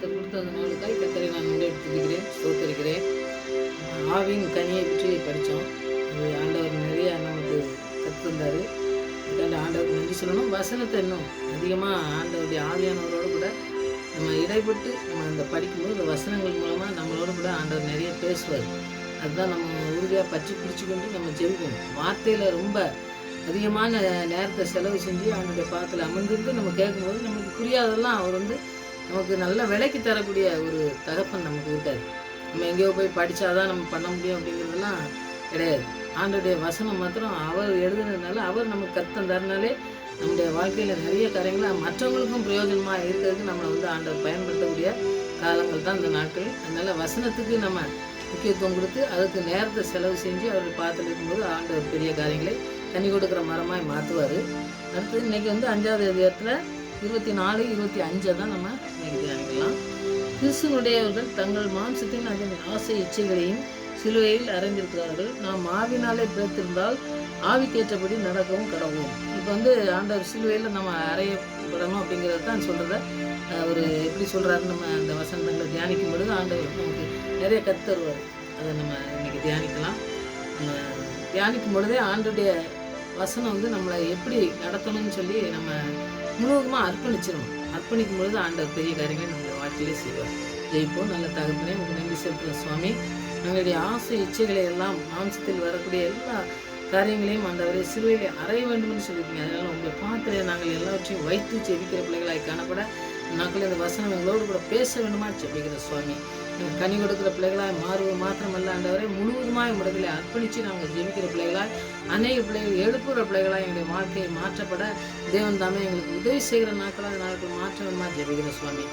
கர்த்தர் கொடுத்த அந்த நாளுக்காய் கர்த்தரை நான் முன்னெடுத்துக்கிறேன், ஸ்தோத்தரிக்கிறேன். ஆவியின் கனியை பற்றி படித்தோம். அது ஆண்டவர் நிறையா நமக்கு கற்றுந்தார். அதுக்காண்டி ஆண்டவருக்கு நன்றி சொல்லணும். வசனத்தை இன்னும் அதிகமாக ஆண்டவருடைய ஆவியானவரோடு கூட நம்ம இடைப்பட்டு நம்ம அந்த படிக்கும்போது இந்த வசனங்கள் மூலமாக நம்மளோட கூட ஆண்டவர் நிறைய பேசுவார். அதுதான் நம்ம உறுதியாக பற்றி பிடிச்சி கொண்டு நம்ம ஜெபிக்கணும். வார்த்தையில் ரொம்ப அதிகமான நேரத்தை செலவு செஞ்சு அவனுடைய பாத்தில் அமர்ந்திருந்து நம்ம கேட்கும்போது நமக்கு புரியாததெல்லாம் அவர் நமக்கு நல்ல விலைக்கு தரக்கூடிய ஒரு தகப்பன் நமக்கு இருக்காது. நம்ம எங்கேயோ போய் படித்தாதான் நம்ம பண்ண முடியும் அப்படிங்கிறதெல்லாம் கிடையாது. ஆண்டோடைய வசனம் மாத்திரம் அவர் எழுதுனதுனால அவர் நமக்கு கற்றுத்தந்தாருனாலே நம்முடைய வாழ்க்கையில் நிறைய காரியங்களை மற்றவங்களுக்கும் பிரயோஜனமாக இருக்கிறதுக்கு நம்மளை ஆண்டவர் பயன்படுத்தக்கூடிய காலங்கள் தான் இந்த நாட்கள். அதனால் வசனத்துக்கு நம்ம முக்கியத்துவம் கொடுத்து அதுக்கு நேரத்தை செலவு செஞ்சு அவர் பார்த்துட்டு இருக்கும்போது ஆண்டவர் பெரிய காரியங்களை தண்ணி கொடுக்குற மரமாய் மாற்றுவார். அடுத்தது இன்றைக்கி 5வது அதிகாரத்தில் 24, 25 தான் நம்ம இன்றைக்கி தியானிக்கலாம். கிறிஸ்துவனுடையவர்கள் தங்கள் மாம்சத்தின் அதன் ஆசை இச்சைகளையும் சிலுவையில் அறைந்திருக்கிறார்கள். நாம் ஆவினாலே பிறத்திருந்தால் ஆவிக்கேற்றபடி நடக்கவும் கடவும். இப்போ ஆண்டவர் சிலுவையில் நம்ம அறையப்படணும் அப்படிங்கிறது தான் சொல்கிறத அவர் எப்படி சொல்கிறாரு. நம்ம அந்த வசனங்களை தியானிக்கும் பொழுது ஆண்டவர் நமக்கு நிறைய கற்றுருவார். அதை நம்ம இன்றைக்கி தியானிக்கலாம். நம்ம தியானிக்கும் பொழுதே ஆண்டுடைய வசனம் நம்மளை எப்படி நடத்தணும்னு சொல்லி நம்ம முழுவதுமாக அர்ப்பணிச்சிடணும். அர்ப்பணிக்கும் பொழுது ஆண்டவர் பெரிய காரியங்களை நம்மளுடைய வாழ்க்கையிலே செய்வார். ஜெயிப்போம். நல்ல தகப்பனே உங்களுக்கு நன்றி செலுத்துகிற சுவாமி. நம்மளுடைய ஆசை இச்சைகளை எல்லாம் மாம்சத்தில் வரக்கூடிய எல்லா காரியங்களையும் ஆண்டவரை சிலுவையிலே அறைய வேண்டும்னு சொல்லியிருக்கீங்க. அதனால் உங்கள் பாத்திரையை நாங்கள் எல்லாவற்றையும் வைத்து ஜெபிக்கிற பிள்ளைகளாய் காணப்பட நாங்கள் இந்த வசனம் எங்களோடு கூட பேச வேண்டுமா ஜெபிக்கிற சுவாமி. கனி கொடுக்குற பிள்ளைகளாய் மாறுவது மாத்திரமல்ல ஆண்டவரை முழுவதுமாய் முடங்களை அர்ப்பணித்து நாங்கள் ஜெபிக்கிற பிள்ளைகளாய் அநேக பிள்ளைகள் எழுப்புகிற பிள்ளைகளாய் எங்களுடைய வாழ்க்கையை மாற்றப்பட தேவன் தாமே எங்களுக்கு உதவி செய்கிற நாட்கள் மாற்ற வேண்டுமா ஜெபிக்கிற சுவாமி.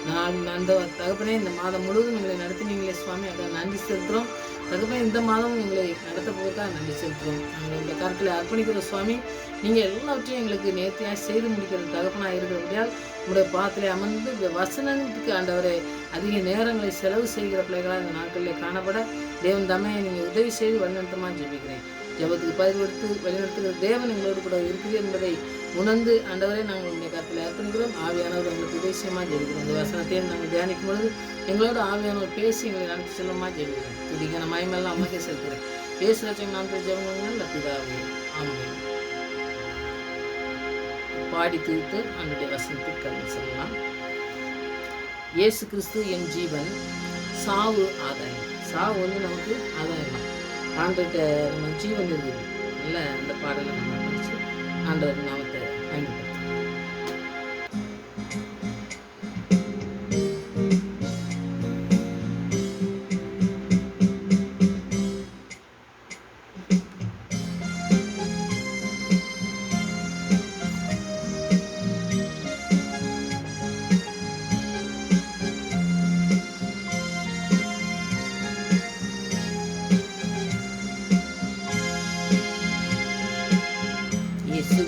நான் அந்த தகப்பனே இந்த மாதம் முழுவதும் எங்களை நடத்தினீங்களே சுவாமி, அதை நன்றி செலுத்துகிறோம். தகப்பனே இந்த மாதமும் எங்களை நடத்த போவதற்காக நன்றி செலுத்துகிறோம். நாங்கள் இந்த கருத்தில் அர்ப்பணிக்கிற சுவாமி. நீங்கள் எல்லாவற்றையும் எங்களுக்கு நேர்த்தியாக செய்து முடிக்கிற தகப்பனாக இருக்கிறபடியால் உங்களுடைய பாத்திரை அமர்ந்து இந்த வசனத்துக்கு ஆண்டவரை அதிக நேரங்களை செலவு செய்கிற பிள்ளைகளாக இந்த நாட்களில் காணப்பட தேவன் தாமே நீங்கள் உதவி செய்து வழிநடத்தமாக ஜெபிக்கிறேன். ஜெபத்துக்கு பதில் கொடுத்து வழிநடத்துகிற தேவன் எங்களோடு கூட இருக்குது என்பதை உணர்ந்து ஆண்டவரை நாங்கள் உங்களுடைய கருத்தில் அர்ப்பணிக்கிறோம். ஆவியானவர் எங்களுக்கு உதவிசயமாக ஜெபிக்கிறோம். இந்த வசனத்தையும் நாங்கள் தியானிக்கும் பொழுது எங்களோட ஆவியானவர் பேசி எங்களை நடத்தி செல்லமாக ஜெபிக்கிறோம். துதிக்கான மயமெல்லாம் அம்மாக்கே செலுத்துகிறேன். பேசுகிறச்சம் நான் ஜெபங்கள் பிதாவே ஆமென். பாடி தீர்த்து அவனுடைய வசனத்துக்கு கல்வி சொல்லலாம். இயேசு கிறிஸ்து என் ஜீவன், சாவு ஆதாயம். சாவு நமக்கு ஆதாயம் தான். ஆண்டவர்கிட்ட நம்ம ஜீவன் இருக்குது. இல்லை அந்த பாடலை நம்ம படித்து ஆண்டவர் நாமத்தை பயன்படுத்தலாம்.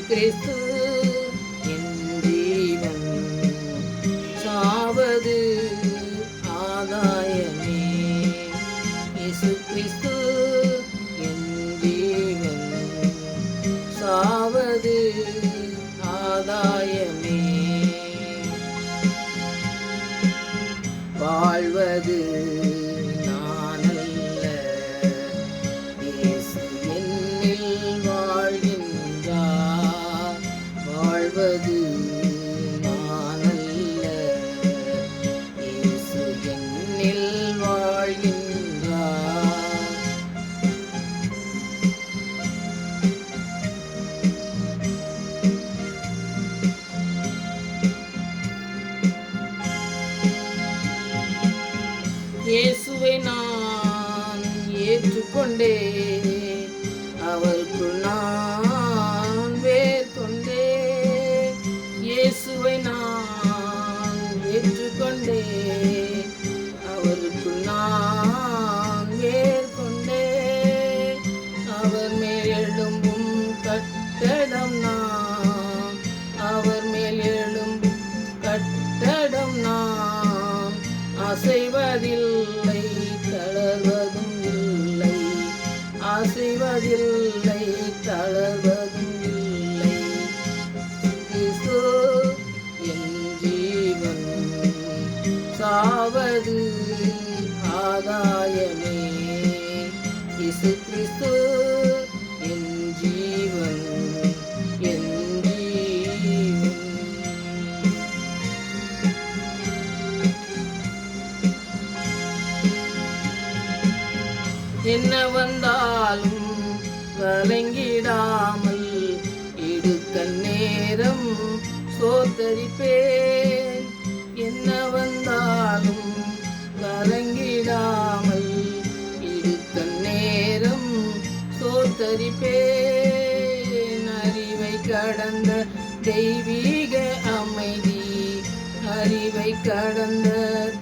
கிறிஸ்து என் ஜீவன், சாவது ஆதாயமே. இயேசு கிறிஸ்து என் ஜீவன், சாவது ஆதாயமே. வாழ்வது இயேசுவை நான் ஏற்றுக்கொண்டே, அவருக்குள் நான் வேர் கொண்டே. இயேசுவை நான் ஏற்றுக்கொண்டே, அவருக்குள் நான் வேர் கொண்டே. அவர் மேல் எழும்பும் கட்டடம் நான், அவர் மேல் எழும்பும் கட்டடம் நான். அசைவதில்லை, தளர்வதும் இல்லை, அசைவதில்லை, தளர்வதும் இல்லை. கிறிஸ்து என் ஜீவன், சாவது ஆதாயமே. இயேசு கிறிஸ்து என் ஜீவன், என் ஜீவன். என்ன வந்தாலும் கலங்கிடாமல் இடுக்க நேரம் சோத்தரிப்பேன். என்ன வந்தாலும் கலங்கிடாமல் இடுக்க நேரம் சோத்தரிப்பேன். அறிவை கடந்த தெய்வீக அமைதி, அறிவை கடந்த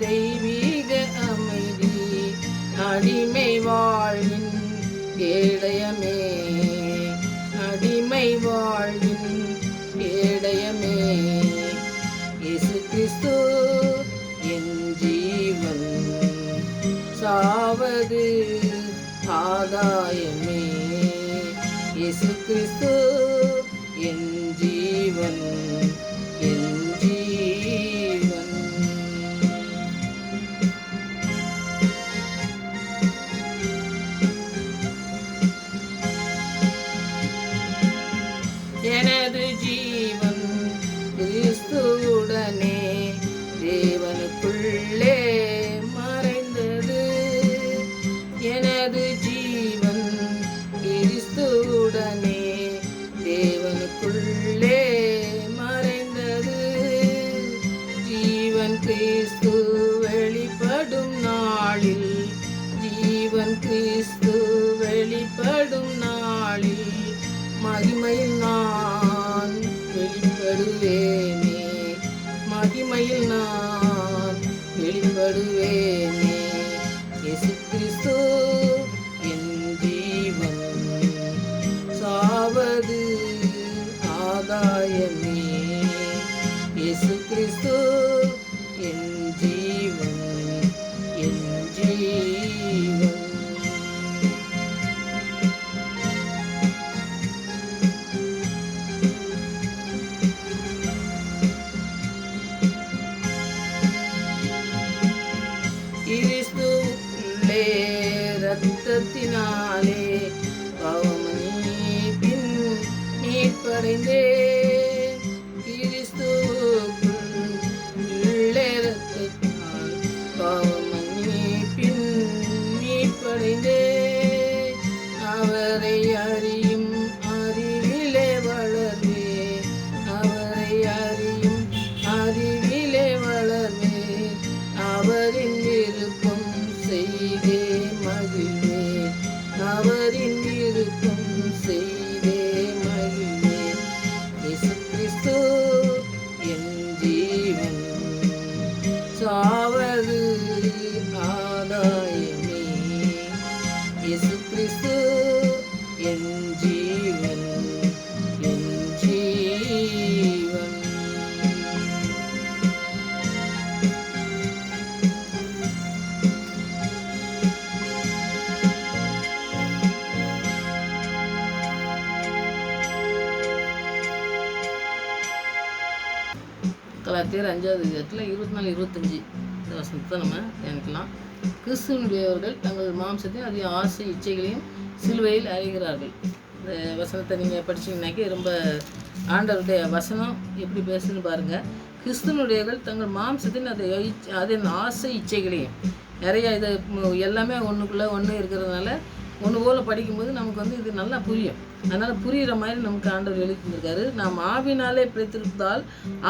தெய்வீக அமைதி, அடிமை வாழ்வின் கேடயமே, அடிமை வாழ்வின் கேடயமே. இயேசு கிறிஸ்து என் ஜீவன், சாவது ஆதாயமே. இயேசு கிறிஸ்து என் ஜீவன், என் ஜீவன். எனது ஜீவன் கிறிஸ்துவுடனே தேவனுக்குள்ளே மறைந்தது. எனது ஜீவன் கிறிஸ்துவுடனே தேவனுக்குள்ளே மறைந்தது. ஜீவன் கிறிஸ்து வெளிப்படும் நாளில், ஜீவன் கிறிஸ்து வெளிப்படும் நாளில் மகிமையில் நான் வெளிப்படுவேனே, மகிமையில் நான் வெளிப்படுவேனே. இயேசு கிறிஸ்து என் ஜீவன், சாவது ஆதாயமே. இயேசு கிறிஸ்து என் ஜீவன், என் ஜீவன். கிறிஸ்துவுக்குள்ளே இரத்தத்தினாலே பாவமன்னிப்பின் மீட்படைந்தேன். கிறிஸ்துவுக்குள்ளே இரத்தத்தினால் பாவமன்னிப்பின் மீட்படைந்தேன். அவரை அறியும் அறிவிலே வளர்வேன், அவரை அறியும் அறிவிலே வளர்வேன். அவரின் விருப்பம் செய்தே மகிழ்வேன், அவரின் விருப்பம் செய்தே மகிழ்வேன். இயேசு கிறிஸ்து என் ஜீவன், சாவது ஆதாயமே. இயேசு கிறிஸ்து என் ஜீவன், என் ஜீவன். கலாத்தியர் 5வது அதிகாரத்தில் 24-25 இந்த வசனத்தை நம்ம நினைக்கலாம். கிறிஸ்துவனுடையவர்கள் தங்கள் மாம்சத்தையும் அதிக ஆசை இச்சைகளையும் சிலுவையில் அறைகிறார்கள். இந்த வசனத்தை நீங்கள் படிச்சிங்கனாக்கி ரொம்ப ஆண்டவருடைய வசனம் எப்படி பேசுன்னு பாருங்கள். கிறிஸ்துவனுடையவர்கள் தங்கள் மாம்சத்தின் அதன் ஆசை இச்சைகளையும் நிறையா இது எல்லாமே ஒன்றுக்குள்ளே ஒன்று இருக்கிறதுனால ஒன்று போல் படிக்கும்போது நமக்கு இது நல்லா புரியும். அதனால் புரிகிற மாதிரி நமக்கு ஆண்டவர் எழுதியிருக்காரு. நாம் ஆவினாலே பிழைத்திருப்பதால்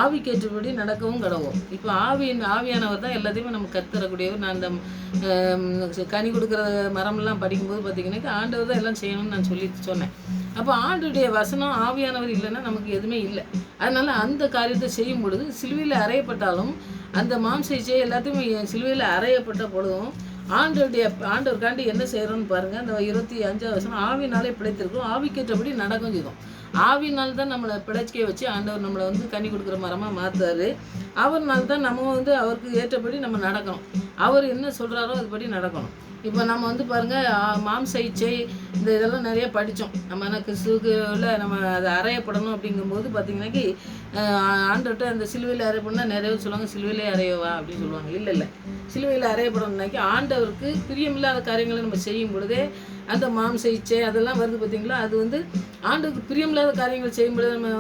ஆவிக்கேற்றபடி நடக்கவும் கடவோம். இப்போ ஆவியானவர் தான் எல்லாத்தையுமே நம்ம கற்றுறக்கூடியவர். நான் அந்த கனி கொடுக்குற மரம்லாம் படிக்கும்போது பார்த்திங்கன்னாக்கா ஆண்டவர் தான் எல்லாம் செய்யணும்னு நான் சொன்னேன். அப்போ ஆண்டவருடைய வசனம் ஆவியானவர் இல்லைன்னா நமக்கு எதுவுமே இல்லை. அதனால் அந்த காரியத்தை செய்யும் பொழுது சிலுவையில் அறையப்பட்டாலும் அந்த மாம்ச இச்சை எல்லாத்தையுமே சிலுவையில் அறையப்பட்ட பொழுதும் ஆண்டவருக்காண்டி என்ன செய்கிறோன்னு பாருங்கள். அந்த 25வது வசனம், ஆவினாலே பிழைத்திருக்கும் ஆவிக்கேற்றபடி நடக்கும் செய்தோம். ஆவினால் தான் நம்மளை பிழைச்சிக்க வச்சு ஆண்டவர் நம்மளை வந்து கனி கொடுக்குற மரமாக மாற்றுறாரு. அவர்னால தான் நம்ம வந்து அவருக்கு ஏற்றபடி நம்ம நடக்கணும். அவர் என்ன சொல்கிறாரோ அதுபடி நடக்கணும். இப்போ நம்ம வந்து பாருங்கள், மாம்ச இச்சை இந்த இதெல்லாம் நிறைய படித்தோம். நம்ம என்ன கிறிஸ்துவுக்குள்ள நம்ம அதை அறையப்படணும் அப்படிங்கும்போது பார்த்திங்கனாக்கி ஆண்டவர்கிட்ட அந்த சிலுவையில் அறையப்படணும்னா நிறைய சொல்லுவாங்க, சிலுவையிலே அறையவா அப்படின்னு சொல்லுவாங்க. இல்லை, சிலுவையில் அறையப்படணும்னாக்கி ஆண்டவருக்கு பிரியமில்லாத காரியங்களை நம்ம செய்யும் பொழுதே அந்த மாம்ச இச்சை அதெல்லாம் வருது பார்த்திங்களா. அது வந்து ஆண்டுக்கு பிரியமில்லாத காரியங்கள் செய்யும்பொழுது, நம்ம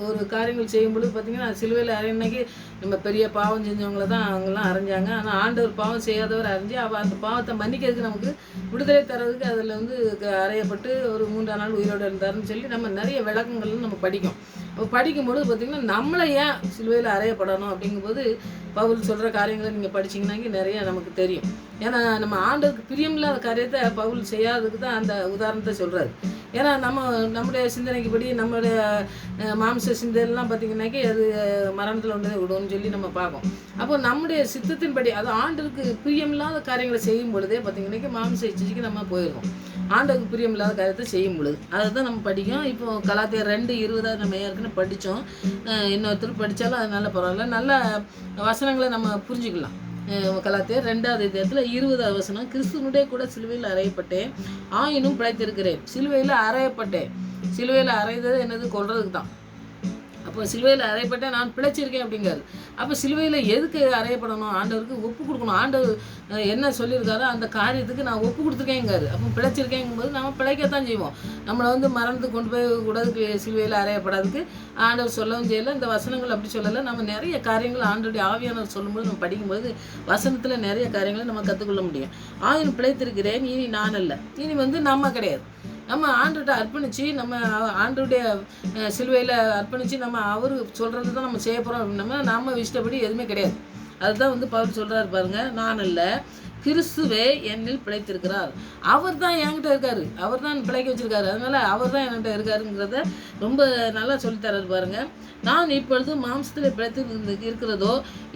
ஒரு காரியங்கள் செய்யும்பொழுது பார்த்திங்கன்னா சிலுவையில் அறையினாக்கி நம்ம பெரிய பாவம் செஞ்சவங்கள தான் அவங்கெல்லாம் அரைஞ்சாங்க. ஆனால் ஆண்டவர் பாவம் செய்யாதவர் அரைஞ்சி அந்த பாவத்தை மன்னிக்கிறதுக்கு நமக்கு விடுதலை தரதுக்கு அதில் வந்து அறையப்பட்டு ஒரு 3 நாள் உயிரோடு இருந்தாருன்னு சொல்லி நம்ம நிறைய விளக்கங்கள்லாம் நம்ம படிக்கும். அப்போ படிக்கும்பொழுது பார்த்திங்கன்னா நம்மளை ஏன் சிலுவையில் அறையப்படணும் அப்படிங்கும்போது பவுல் சொல்கிற காரியங்களை நீங்கள் படிச்சிங்கன்னாக்கி நிறைய நமக்கு தெரியும். ஏன்னா நம்ம ஆண்டவருக்கு பிரியமில்லாத காரியத்தை பவுல் செய்யாததுக்கு தான் அந்த உதாரணத்தை சொல்கிறாரு. ஏன்னா நம்முடைய சிந்தனைக்குப்படி நம்மளுடைய மாம்ச சிந்தனைலாம் பார்த்திங்கனாக்கி அது மரணத்தில் ஒன்று விடுவோம்னு சொல்லி நம்ம பார்ப்போம். அப்போ நம்முடைய சித்தத்தின்படி அது ஆண்டவருக்கு பிரியமில்லாத காரியங்களை செய்யும் பொழுதே பார்த்திங்கனாக்கி மாம்ச இச்சைக்கு நம்ம போயிடுவோம். ஆண்டவருக்கு பிரியமில்லாத காரியத்தை செய்யும் பொழுது அதை தான் நம்ம படிக்கும். இப்போ கலாத்தியர் 2:20 நம்ம ஏற்கனவே படித்தோம். இன்னொருத்தர் படித்தாலும் அது நல்ல பரவாயில்ல, நல்ல வசனங்களை நம்ம புரிஞ்சுக்கலாம். கலாத்தியர் 2:20 வசனம், கிறிஸ்துவனுடைய கூட சிலுவையில் அறையப்பட்டேன், ஆயினும் பிழைத்திருக்கிறேன். சிலுவையில் அறையப்பட்டேன். சிலுவையில் அறையது என்னது? கொல்றதுக்கு தான். அப்போ சிலுவையில் அறையப்பட்டேன், நான் பிழைச்சிருக்கேன் அப்படிங்காரு. அப்போ சிலுவையில் எதுக்கு அறையப்படணும்? ஆண்டவருக்கு ஒப்பு கொடுக்கணும். ஆண்டவர் என்ன சொல்லியிருக்காரோ அந்த காரியத்துக்கு நான் ஒப்பு கொடுத்துருக்கேங்காரு. அப்போ பிழைச்சிருக்கேங்கும்போது நம்ம பிழைக்கத்தான் செய்வோம். நம்மளை வந்து மரணத்துக்கு கொண்டு போய் கூடாதுக்கு சிலுவையில் அறையப்படாதுக்கு ஆண்டவர் சொல்லவும் செய்யலை. இந்த வசனங்கள் அப்படி சொல்லலை. நம்ம நிறைய காரியங்கள் ஆண்டவருடைய ஆவியானவர் சொல்லும்போது நம்ம படிக்கும்போது வசனத்தில் நிறைய காரியங்களை நம்ம கற்றுக்கொள்ள முடியும். ஆயினும் பிழைத்திருக்கிறேன், இனி நான் அல்ல, இனி வந்து நம்ம கிடையாது. நம்ம ஆண்டவர்கிட்ட அர்ப்பணித்து நம்ம ஆண்டவருடைய சிலுவையில் அர்ப்பணித்து நம்ம அவர் சொல்கிறது தான் நம்ம செய்ய போகிறோம். நம்ம இஷ்டப்படி எதுவுமே கிடையாது. அதுதான் வந்து பவுல் சொல்கிறாரு பாருங்கள், நான் இல்லை, கிறிஸ்துவே என்னில் பிழைத்திருக்கிறார். அவர் தான் என்கிட்ட இருக்கார், அவர் தான் பிழைக்க வச்சுருக்காரு. அதனால் அவர் தான் என்கிட்ட இருக்காருங்கிறத ரொம்ப நல்லா சொல்லித்தராரு பாருங்கள். நான் இப்பொழுது மாம்சத்தில் பிழைத்து இருக்கிறதோ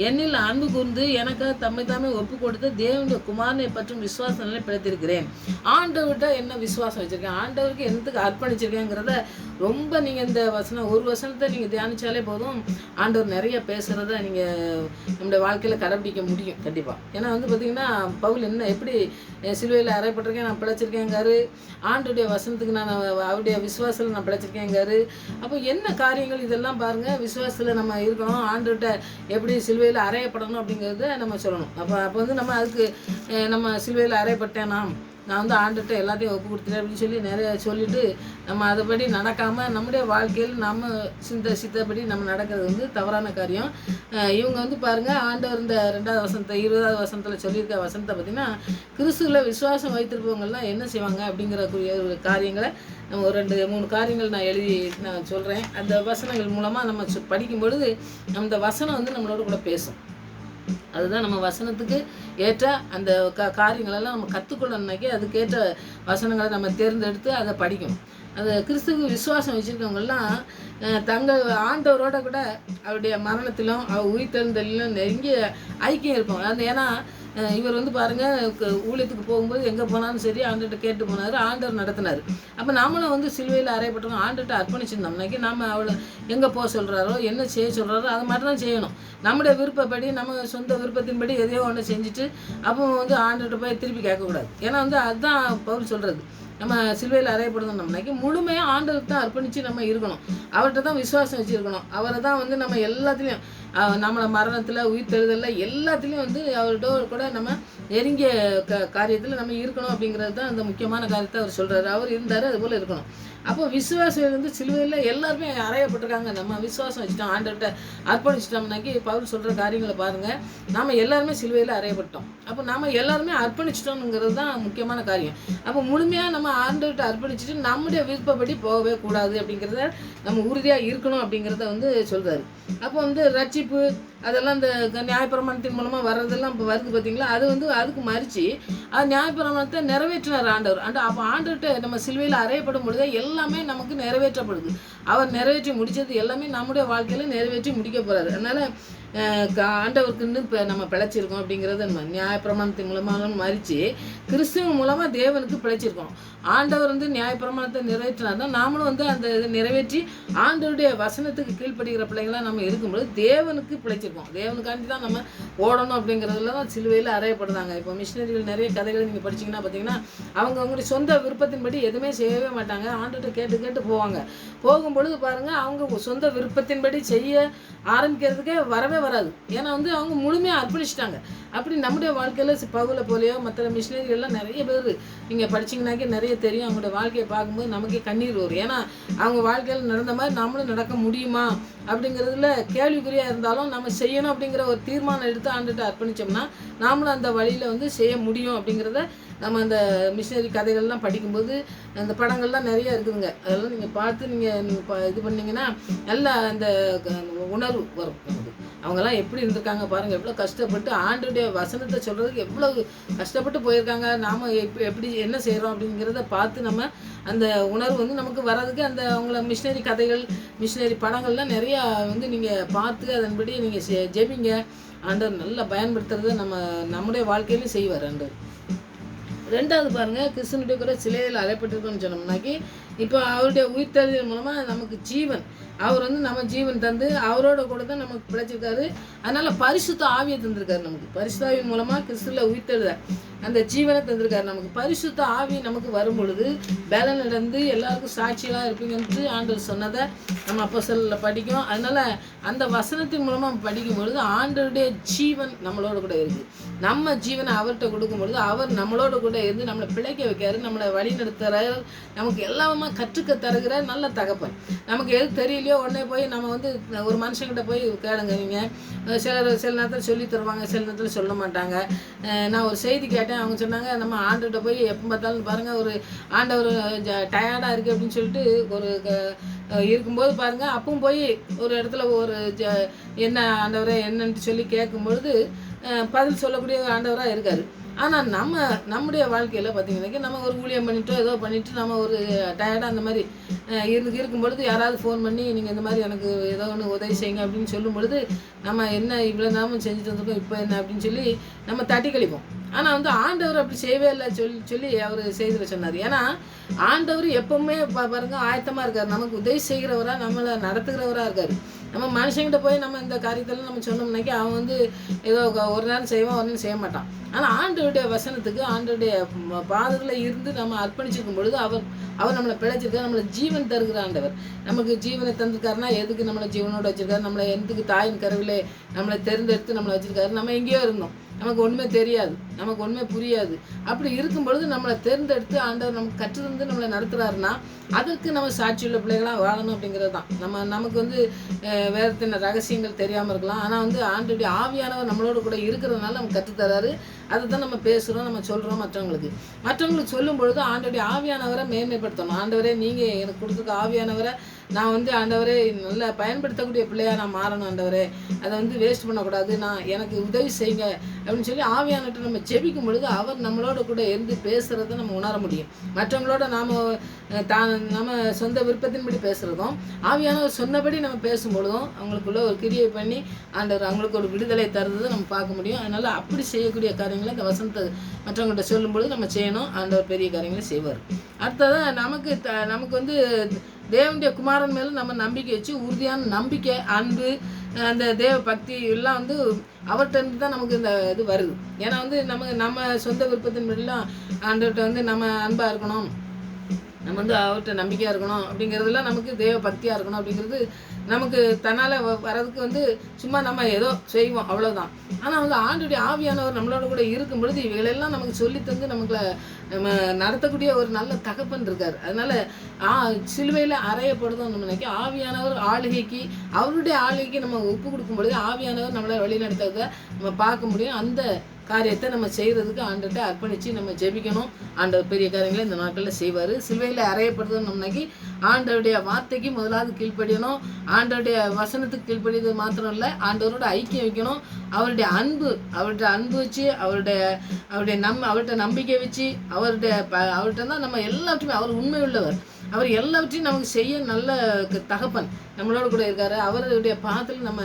என்னில் அன்பு கூர்ந்து எனக்காக தம்மை தாமே ஒப்பு கொடுத்து தேவனுடைய குமாரனை பற்றும் விசுவாசங்களை பிழைத்திருக்கிறேன். ஆண்டவர்கிட்ட என்ன விசுவாசம் வச்சுருக்கேன், ஆண்டவருக்கு என்னத்துக்கு அர்ப்பணிச்சிருக்கேங்கிறத ரொம்ப நீங்கள் இந்த ஒரு வசனத்தை நீங்கள் தியானித்தாலே போதும், ஆண்டவர் நிறைய பேசுகிறத நீங்கள் நம்முடைய வாழ்க்கையில் கடைபிடிக்க முடியும் கண்டிப்பாக. ஏன்னா வந்து பார்த்திங்கன்னா பவுல் என்ன எப்படி சிலுவையில் அறையப்பட்டிருக்கேன், நான் பிழைச்சிருக்கேங்காரு. ஆண்டோடைய வசனத்துக்கு நான் அவருடைய விசுவாசத்தில் நான் பிழைச்சிருக்கேங்காரு. அப்போ என்ன காரியங்கள் இதெல்லாம் பாருங்கள், விசுவாசத்தில் நம்ம இருக்கணும், ஆண்டோட்ட எப்படி சிலுவையில் அறையப்படணும் அப்படிங்கிறத நம்ம சொல்லணும். அப்போ வந்து நம்ம அதுக்கு நம்ம சிலுவையில் அறையப்பட்டேன், நான் வந்து ஆண்டுகிட்ட எல்லாத்தையும் ஒப்பு கொடுத்துட்டேன் அப்படின்னு சொல்லி நிறைய சொல்லிவிட்டு நம்ம அதுபடி நடக்காமல் நம்முடைய வாழ்க்கையில் நம்ம சித்தப்படி நம்ம நடக்கிறது வந்து தவறான காரியம். இவங்க வந்து பாருங்கள், ஆண்டவர் இந்த 2வது வசனத்தை 20வது வசனத்தில் சொல்லியிருக்க வசனத்தை பார்த்திங்கன்னா, கிறிஸ்துவில் விசுவாசம் வைத்திருப்பவங்கள்லாம் என்ன செய்வாங்க அப்படிங்கிறக்கூடிய ஒரு காரியங்களை நம்ம ஒரு 2-3 காரியங்கள் நான் சொல்கிறேன். அந்த வசனங்கள் மூலமாக நம்ம படிக்கும் பொழுது அந்த வசனம் வந்து நம்மளோட கூட பேசும். அதுதான் நம்ம வசனத்துக்கு ஏற்ற அந்த காரியங்களெல்லாம் நம்ம கற்றுக்கொள்ளணுன்னாக்கி அதுக்கேற்ற வசனங்களை நம்ம தேர்ந்தெடுத்து அதை படிக்கணும். அந்த கிறிஸ்துவுக்கு விசுவாசம் வச்சுருக்கவங்கெல்லாம் தங்கள் ஆண்டவரோட கூட அவருடைய மரணத்திலும் அவர் உயிர்த்தெழுந்தலிலும் நெருங்கிய ஐக்கியம் இருப்போம். அது ஏன்னா இவர் வந்து பாருங்கள், ஊழியத்துக்கு போகும்போது எங்கே போனாலும் சரி ஆண்டவர்கிட்ட கேட்டு போனார், ஆண்டவர் நடத்தினார். அப்போ நாமளும் வந்து சிலுவையில் அறையப்பட்டவங்க ஆண்டவர்கிட்ட அர்ப்பணிச்சிருந்தோம்னாக்கி நம்ம அவளை எங்கே போக சொல்கிறாரோ என்ன செய்ய சொல்கிறாரோ அது மட்டும் தான் செய்யணும். நம்முடைய விருப்பப்படி நம்ம சொந்த விருப்பத்தின்படி எதையோ ஒன்று செஞ்சுட்டு அப்போ வந்து ஆண்டவர்கிட்ட போய் திருப்பி கேட்கக்கூடாது. ஏன்னா வந்து அதுதான் பவுல் சொல்கிறது, நம்ம சிலுவையில் அறையப்படணும்னாக்கி முழுமையாக ஆண்டவருக்கு தான் அர்ப்பணித்து நம்ம இருக்கணும். அவர்கிட்ட தான் விசுவாசம் வச்சுருக்கணும். அவரை தான் வந்து நம்ம எல்லாத்துலேயும் நம்மளை மரணத்தில் உயிர்த்தெழுதலில் எல்லாத்துலேயும் வந்து அவர்கிட்ட கூட நம்ம நெருங்கிய காரியத்தில் நம்ம இருக்கணும். அப்படிங்கிறது தான் அந்த முக்கியமான காரியத்தை அவர் சொல்கிறாரு. அவர் இருந்தார், அதுபோல் இருக்கணும். அப்போ விசுவாசம் வந்து சிலுவையில் எல்லாருமே அறையப்பட்டிருக்காங்க. நம்ம விசுவாசம் வச்சுட்டோம், ஆண்டவர்கிட்ட அர்ப்பணிச்சிட்டோம்னாக்கி பவுல் சொல்கிற காரியங்களை பாருங்கள், நாம் எல்லாருமே சிலுவையில் அறையப்பட்டோம். அப்போ நாம் எல்லாருமே அர்ப்பணிச்சிட்டோம்ங்கிறது தான் முக்கியமான காரியம். அப்போ முழுமையாக நம்ம ஆண்டவர்கிட்ட அர்ப்பணிச்சுட்டு நம்முடைய விருப்பப்படி போகவே கூடாது அப்படிங்கிறத நம்ம உறுதியாக இருக்கணும் அப்படிங்கிறத வந்து சொல்கிறாரு. அப்போ வந்து ரட்சிப்பு அதெல்லாம் இந்த நியாயப்பிரமாணத்தின் மூலமாக வர்றதெல்லாம் இப்போ வருது பார்த்திங்களா, அது வந்து அதுக்கு மறித்து அது நியாயப்பிரமாணத்தை நிறைவேற்றினார் ஆண்டவர். அப்போ ஆண்டவர்கிட்ட நம்ம சிலுவையில் அறையப்படும் பொழுது எல்லாமே நமக்கு நிறைவேற்றப்படுது. அவர் நிறைவேற்றி முடித்தது எல்லாமே நம்முடைய வாழ்க்கையில் நிறைவேற்றி முடிக்க போகிறாரு. அதனால் ஆண்டவருக்குன்னு இப்போ நம்ம பிழைச்சிருக்கோம் அப்படிங்கிறத நம்ம நியாயப்பிரமாணத்தின் மூலமாக மறித்து கிறிஸ்துவ மூலமாக தேவனுக்கு பிழைச்சிருக்கோம். ஆண்டவர் வந்து நியாயப்பிரமாணத்தை நிறைவேற்றினா தான் நாமளும் வந்து அந்த இதை நிறைவேற்றி ஆண்டவருடைய வசனத்துக்கு கீழ்ப்படுகிற பிள்ளைங்களாம் நம்ம இருக்கும்போது தேவனுக்கு பிழைச்சிருக்கோம். தேவனுக்காண்டி தான் நம்ம ஓடணும் அப்படிங்கிறதுல தான் சிலுவையில் அறையப்படுறாங்க. இப்போ மிஷினரிகள் நிறைய கதைகளை நீங்கள் படிச்சிங்கன்னா பார்த்தீங்கன்னா அவங்களுடைய சொந்த விருப்பத்தின்படி எதுவுமே செய்யவே மாட்டாங்க. ஆண்டுகிட்ட கேட்டு கேட்டு போவாங்க. போகும்பொழுது பாருங்கள் அவங்க சொந்த விருப்பத்தின்படி செய்ய ஆரம்பிக்கிறதுக்கே வரவே வராது. ஏன்னா வந்து அவங்க முழுமையாக அர்ப்பணிச்சிட்டாங்க. அப்படி நம்முடைய வாழ்க்கையில் பவுலை போலையோ மற்ற மிஷினரிகள்லாம் நிறைய பேர் நீங்கள் படிச்சிங்கனாக்கே நிறைய தெரியும். அவங்களோட வாழ்க்கையை பார்க்கும்போது நமக்கே கண்ணீர் வரும். ஏன்னா அவங்க வாழ்க்கையில் நடந்த மாதிரி நம்மளும் நடக்க முடியுமா அப்படிங்கிறதுல கேள்விக்குறியாக இருந்தாலும் நம்ம செய்யணும் அப்படிங்கிற ஒரு தீர்மானம் எடுத்து ஆண்டுகிட்ட அர்ப்பணித்தோம்னா நாமளும் அந்த வழியில் வந்து செய்ய முடியும் அப்படிங்கிறத நம்ம அந்த மிஷினரி கதைகள்லாம் படிக்கும்போது அந்த படங்கள்லாம் நிறையா இருக்குதுங்க. அதெல்லாம் நீங்கள் பார்த்து நீங்கள் இது பண்ணிங்கன்னா நல்லா அந்த உணர்வு வரும் நமக்கு. அவங்கெல்லாம் எப்படி இருந்திருக்காங்க பாருங்கள், எவ்வளோ கஷ்டப்பட்டு ஆண்டுடைய வசனத்தை சொல்கிறதுக்கு எவ்வளோ கஷ்டப்பட்டு போயிருக்காங்க. நாம் எப்படி என்ன செய்கிறோம் அப்படிங்கிறத பார்த்து நம்ம அந்த உணர்வு வந்து நமக்கு வர்றதுக்கு அந்த அவங்கள மிஷினரி கதைகள் மிஷினரி படங்கள்லாம் நிறையா வந்து நீங்கள் பார்த்து அதன்படி நீங்கள் ஜெபிங்க. ஆண்டவர் நல்லா பயன்படுத்துறதை நம்முடைய வாழ்க்கையிலும் செய்வார் ஆண்டவர். ரெண்டாவது பாருங்கள், கிறிஸ்துவனுடைய கூட சிலையில் அறையப்பட்டிருக்கோன்னு சொன்னோம்னாக்கி இப்போ அவருடைய உயிர்த்தெழுதல் மூலமாக நமக்கு ஜீவன், அவர் வந்து நம்ம ஜீவன் தந்து அவரோட கூட தான் நமக்கு பிழைச்சிருக்காரு. அதனால் பரிசுத்த ஆவியை தந்திருக்காரு நமக்கு. பரிசுத்த ஆவியின் மூலமாக கிறிஸ்துவில் உயிர்த்தெழுத அந்த ஜீவனை தந்திருக்காரு நமக்கு. பரிசுத்த ஆவி நமக்கு வரும் பொழுது பலன் நடந்து எல்லாருக்கும் சாட்சியெல்லாம் இருப்பீங்கன்ட்டு ஆண்டவர் சொன்னதை நம்ம அப்போஸ்தலர்ல படிக்கும். அதனால் அந்த வசனத்தின் மூலமாக படிக்கும் பொழுது ஆண்டவருடைய ஜீவன் நம்மளோட கூட இருக்குது. நம்ம ஜீவனை அவர்கிட்ட கொடுக்கும் பொழுது அவர் நம்மளோட கூட இருந்து நம்மளை பிழைக்க வைக்காரு, நம்மளை வழி நடத்துகிறார், நமக்கு எல்லாமே கற்றுக்க தருகிற நல்ல தகப்பன். நமக்கு எது தெரியலையோ உடனே போய் நம்ம வந்து ஒரு மனுஷங்கிட்ட போய் கேளுங்க. நீங்கள் சில நேரத்தில் சொல்லி தருவாங்க, சில நேரத்தில் சொல்ல மாட்டாங்க. நான் ஒரு செய்தி கேட்டேன், அவங்க சொன்னாங்க நம்ம ஆண்டவர்கிட்ட போய் எப்போ பார்த்தாலும் பாருங்கள் ஒரு ஆண்டவர் டயர்டாக இருக்குது அப்படின்னு சொல்லிட்டு ஒரு இருக்கும்போது பாருங்கள் அப்பவும் போய் ஒரு இடத்துல ஒரு என்ன ஆண்டவரை என்னன்ட்டு சொல்லி கேட்கும்பொழுது பதில் சொல்லக்கூடிய ஆண்டவராக இருக்கார். ஆனால் நம்முடைய வாழ்க்கையில் பார்த்திங்கன்னாக்கி நம்ம ஒரு ஊழியம் பண்ணிட்டோ ஏதோ பண்ணிவிட்டு நம்ம ஒரு டயர்டாக அந்த மாதிரி இருக்கும்பொழுது யாராவது ஃபோன் பண்ணி நீங்கள் இந்த மாதிரி எனக்கு ஏதோ ஒன்று உதவி செய்யுங்க அப்படின்னு சொல்லும் பொழுது நம்ம என்ன இவ்வளோ நாம செஞ்சுட்டு வந்திருக்கோம் இப்போ என்ன அப்படின்னு சொல்லி நம்ம தட்டி கழிப்போம். ஆனால் வந்து ஆண்டவர் அப்படி செய்யவே இல்லை சொல்லி அவர் செய்திட சொன்னார். ஏன்னா ஆண்டவர் எப்போவுமே பாருங்கள் ஆயத்தமாக இருக்கார், நமக்கு உதவி செய்கிறவராக நம்மளை நடத்துகிறவராக இருக்கார். நம்ம மனுஷங்கிட்ட போய் நம்ம இந்த காரியத்தெல்லாம் நம்ம சொன்னோம்னாக்கி அவன் வந்து ஏதோ ஒரு நேரம் செய்வான் ஒரு நேரம் செய்ய மாட்டான். ஆனால் ஆண்டவருடைய வசனத்துக்கு ஆண்டவருடைய பாதத்தில் இருந்து நம்ம அர்ப்பணிச்சிருக்கும் பொழுது அவர் நம்மளை பிழைச்சிருக்கார், நம்மளை ஜீவன் தருகிற ஆண்டவர். நமக்கு ஜீவனை தந்திருக்காருன்னா எதுக்கு நம்மளை ஜீவனோட வச்சுருக்காரு, நம்மளை எதுக்கு தாயின் கருவிலே நம்மளை தேர்ந்தெடுத்து நம்மளை வச்சுருக்காரு. நம்ம எங்கேயோ இருந்தோம், நமக்கு ஒன்றுமே தெரியாது, நமக்கு ஒன்றுமே புரியாது. அப்படி இருக்கும் பொழுது நம்மளை தேர்ந்தெடுத்து ஆண்டவர் நமக்கு கற்றுத்தந்து நம்மளை நடத்துகிறாருன்னா அதற்கு நம்ம சாட்சியுள்ள பிள்ளைகளாக வாழணும் அப்படிங்கிறது தான். நமக்கு வந்து வேறு ரகசியங்கள் தெரியாமல் இருக்கலாம், ஆனால் வந்து ஆண்டவருடைய ஆவியானவர் நம்மளோட கூட இருக்கிறதுனால நம்ம கற்றுத்தராரு. அதை தான் நம்ம பேசுகிறோம், நம்ம சொல்கிறோம் மற்றவங்களுக்கு சொல்லும் பொழுது ஆண்டவருடைய ஆவியானவரை மேன்மைப்படுத்தணும். ஆண்டவரே நீங்கள் எனக்கு கொடுத்துருக்க ஆவியானவரை நான் வந்து ஆண்டவரே நல்லா பயன்படுத்தக்கூடிய பிள்ளையாக நான் மாறணும். ஆண்டவரே அதை வந்து வேஸ்ட் பண்ணக்கூடாது, நான் எனக்கு உதவி செய்யுங்க அப்படின்னு சொல்லி ஆவியானவர்கிட்ட நம்ம ஜெபிக்கும் பொழுது அவர் நம்மளோட கூட இருந்து பேசுகிறத நம்ம உணர முடியும். மற்றவங்களோட நம்ம சொந்த விருப்பத்தின்படி பேசுகிறதும் ஆவியானவர் சொன்னபடி நம்ம பேசும்பொழுதும் அவங்களுக்குள்ள ஒரு கிரியை பண்ணி ஆண்டவர் அவங்களுக்கு ஒரு விடுதலை தருவதை நம்ம பார்க்க முடியும். அதனால் அப்படி செய்யக்கூடிய காரியங்களை இந்த வசனத்தை மற்றவங்கள்ட்ட சொல்லும்பொழுது நம்ம செய்யணும். ஆண்டவர் பெரிய காரியங்களை செய்வார். அடுத்ததான் நமக்கு வந்து தேவனுடைய குமாரன் மேலும் நம்ம நம்பிக்கை வச்சு உறுதியான நம்பிக்கை அன்பு அந்த தேவ பக்தி எல்லாம் வந்து அவர்கிட்ட இருந்து தான் நமக்கு இந்த இது வருது. ஏன்னா வந்து நம்ம சொந்த விருப்பத்தின் படிலாம் ஆண்டவர்கிட்ட வந்து நம்ம அன்பாக இருக்கணும், நம்ம வந்து அவர்கிட்ட நம்பிக்கையாக இருக்கணும் அப்படிங்கிறதுலாம் நமக்கு தேவ பக்தியாக இருக்கணும் அப்படிங்கிறது நமக்கு தன்னால் வர்றதுக்கு வந்து சும்மா நம்ம ஏதோ செய்வோம் அவ்வளோதான். ஆனால் வந்து ஆண்டுடைய ஆவியானவர் நம்மளோட கூட இருக்கும் பொழுது இவைகளெல்லாம் நமக்கு சொல்லித்தந்து நம்ம நடத்தக்கூடிய ஒரு நல்ல தகப்பன் இருக்கார். அதனால் சிலுவையில் அறையப்படுதோம் நம்ம நினைக்க ஆவியானவர் ஆளுகைக்கு அவருடைய ஆளுகைக்கு நம்ம ஒப்பு கொடுக்கும் பொழுது ஆவியானவர் நம்மளை வழி நடத்துறதை நம்ம பார்க்க முடியும். அந்த காரியத்தை நம்ம செய்கிறதுக்கு ஆண்டவர்கிட்ட அர்ப்பணித்து நம்ம ஜெபிக்கணும். ஆண்டவர் பெரிய காரியங்களை இந்த நாட்களில் செய்வார். சிலுவையில் அறையப்படுதோம் நம்மனைக்கு ஆண்டவருடைய வார்த்தைக்கு முதலாவது கீழ்ப்படியணும். ஆண்டவருடைய வசனத்துக்கு கீழ்ப்படியது மாத்திரம் இல்லை, ஆண்டவரோட ஐக்கியம் வைக்கணும். அவருடைய அன்பு வச்சு அவர்கிட்ட நம்பிக்கை வச்சு அவர்கிட்ட தான் நம்ம எல்லாத்தையுமே அவர் உண்மை உள்ளவர். அவர் எல்லாவற்றையும் நமக்கு செய்ய நல்ல தகப்பன். நம்மளோட கூட இருக்காரு. அவருடைய பாதத்தில் நம்ம